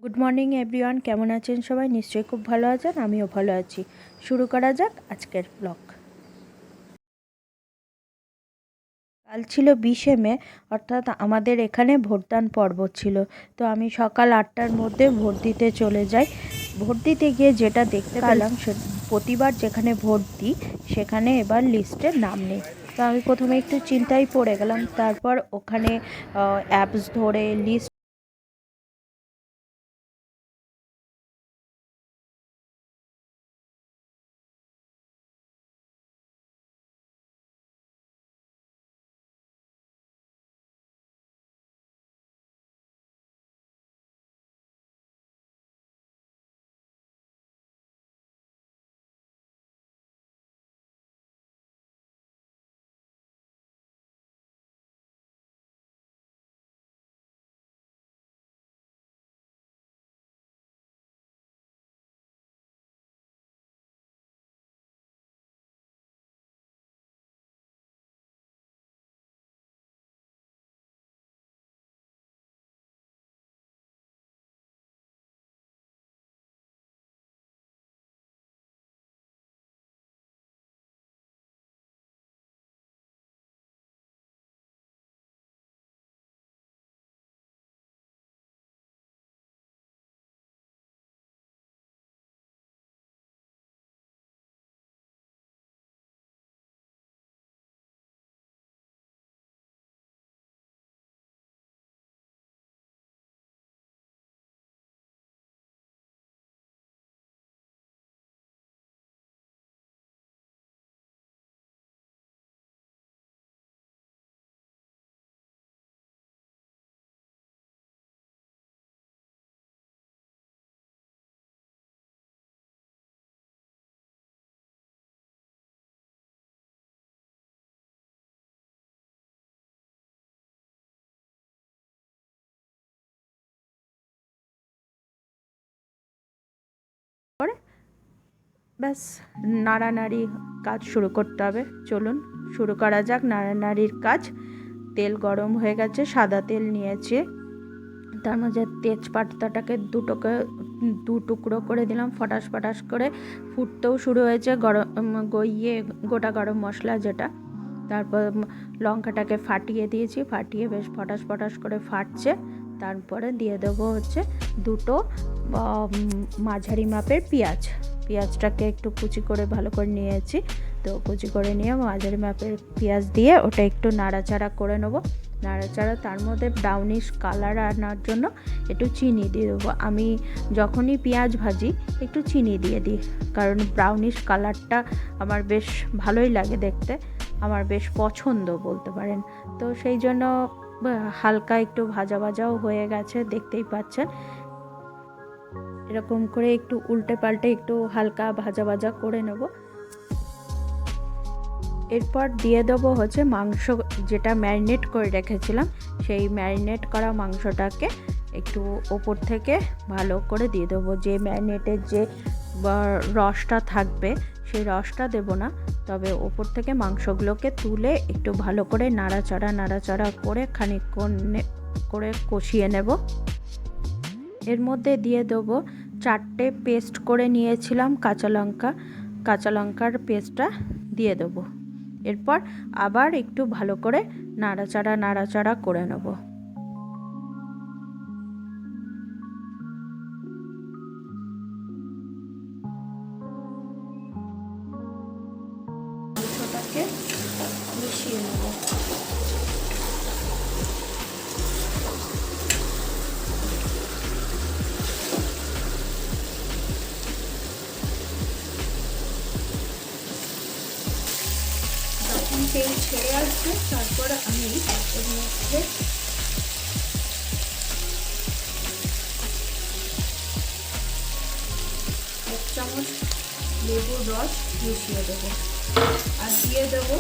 Good morning everyone, কেমন আছেন সবাই? নিশ্চয়ই খুব ভালো আছেন, আমিও ভালো আছি। শুরু করা যাক আজকের ব্লগ। কাল ছিল 20শে মে, অর্থাৎ আমাদের এখানে ভোটদান পর্ব ছিল। তো আমি সকাল 8টার মধ্যে ভোট দিতে চলে যাই। ভোট দিতে গিয়ে যেটা দেখতে পেলাম, প্রতিবার যেখানে ভোট দিই সেখানে এবার লিস্টের নাম নেই। তো আমি প্রথমে একটু চিন্তায় পড়ে গেলাম। তারপর ওখানে অ্যাপস ধরে লিস্ট করে ব্যাস নাড়ানাড়ি কাজ শুরু করতে হবে। চলুন শুরু করা যাক নাড়ানাড়ির কাজ। তেল গরম হয়ে গেছে, সাদা তেল নিয়েছে। তার মাঝে তেজপাতাটাকে দু টুকরো করে দিলাম, ফটাস ফটাস করে ফুটতেও শুরু হয়েছে গোটা গরম মশলা যেটা। তারপর লঙ্কাটাকে ফাটিয়ে দিয়েছি, ফাটিয়ে বেশ ফটাস ফটাস করে ফাটছে। তারপরে দিয়ে দেবো হচ্ছে দুটো মাঝারি মাপের পেঁয়াজটাকে একটু কুচি করে ভালো করে নিয়েছি। তো কুচি করে নিয়ে মাঝারি মাপের পেঁয়াজ দিয়ে ওটা একটু নাড়াচাড়া করে নেবো। নাড়াচাড়া তার মধ্যে ব্রাউনিশ কালার আনার জন্য একটু চিনি দিয়ে দেবো। আমি যখনই পেঁয়াজ ভাজি একটু চিনি দিয়ে দিই, কারণ ব্রাউনিশ কালারটা আমার বেশ ভালোই লাগে দেখতে, আমার বেশ পছন্দ বলতে পারেন। তো সেই জন্য হালকা একটু ভাজা ভাজাও হয়ে গেছে, দেখতেই পাচ্ছেন। এরকম করে একটু উল্টে পাল্টে একটু হালকা ভাজা ভাজা করে নেব। এরপর দিয়ে দেবো হচ্ছে মাংস, যেটা ম্যারিনেট করে রেখেছিলাম। সেই ম্যারিনেট করা মাংসটাকে একটু ওপর থেকে ভালো করে দিয়ে দেবো। যে ম্যারিনেটের যে রসটা থাকবে সেই রসটা দেবো না, তবে ওপর থেকে মাংসগুলোকে তুলে একটু ভালো করে নাড়াচাড়া করে খানিকক্ষণ করে কষিয়ে নেব। এর মধ্যে দিয়ে দেবো 4টে পেস্ট করে নিয়েছিলাম কাঁচা লঙ্কার পেস্টটা দিয়ে দেবো। এরপর আবার একটু ভালো করে নাড়াচাড়া করে নেব। মাংসটাকে মিশিয়ে নেব। যখন তেল ছেড়ে আসবে তারপর আমি এর মধ্যে এক চামচ লেবুর রস মিশিয়ে দেবো, আর দিয়ে দেবো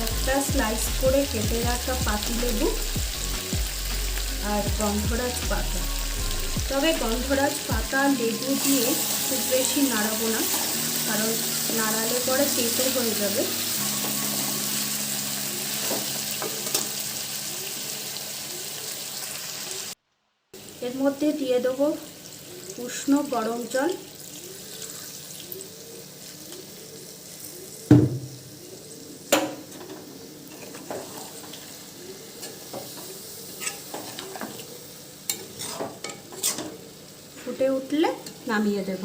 একটা স্লাইস করে কেটে রাখা পাতিলেবু আর গন্ধরাজ পাতা। তবে গন্ধরাজ পাতা লেবু দিয়ে খুব বেশি নাড়াবো না, কারণ নাড়ালে পরে তেতো হয়ে যাবে। এর মধ্যে দিয়ে দেবো উষ্ণ গরম জল। ফুটে উঠলে নামিয়ে দেব।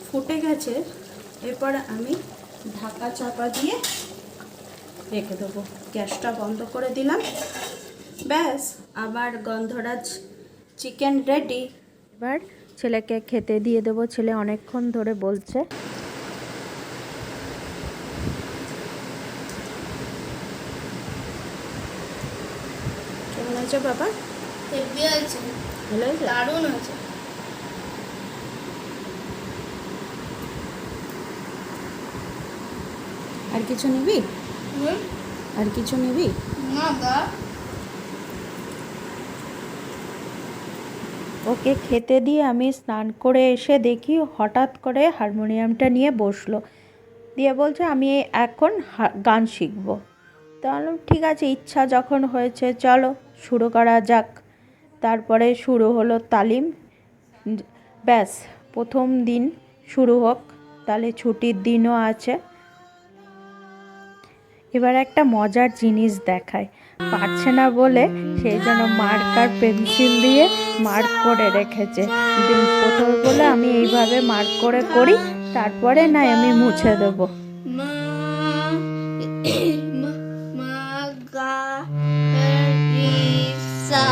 ফুটে গেছে, এরপর আমি ঢাকা চাপা দিয়ে রেখে দেবো। গ্যাসটা বন্ধ করে দিলাম। ব্যাস, আবার গন্ধরাজ চিকেন রেডি। এবার ছেলেকে খেতে দিয়ে দেবো। ছেলে অনেকক্ষণ ধরে বলছে। কেমন হয়েছে বাবা? হেভি হয়েছে, ভালো হয়েছে? দারুণ হয়েছে। আর কিছু নিবি? আর কিছু নিবি? না দা, ওকে খেতে দিয়ে আমি স্নান করে এসে দেখি হঠাৎ করে হারমোনিয়ামটা নিয়ে বসলো, দিয়ে বলছে আমি এখন গান শিখবো। তাহলে ঠিক আছে, ইচ্ছা যখন হয়েছে চলো শুরু করা যাক। তারপরে শুরু হলো তালিম। ব্যাস, প্রথম দিন শুরু হোক, তাহলে ছুটির দিনও আছে। এবার একটা মজার জিনিস দেখায়, পারছে না বলে সেই জন্য মার্কার পেন্সিল দিয়ে মার্ক করে রেখেছে। প্রথমে বলে আমি এইভাবে মার্ক করে করি, তারপরে না আমি মুছে দেবো। মা মা গা রি সা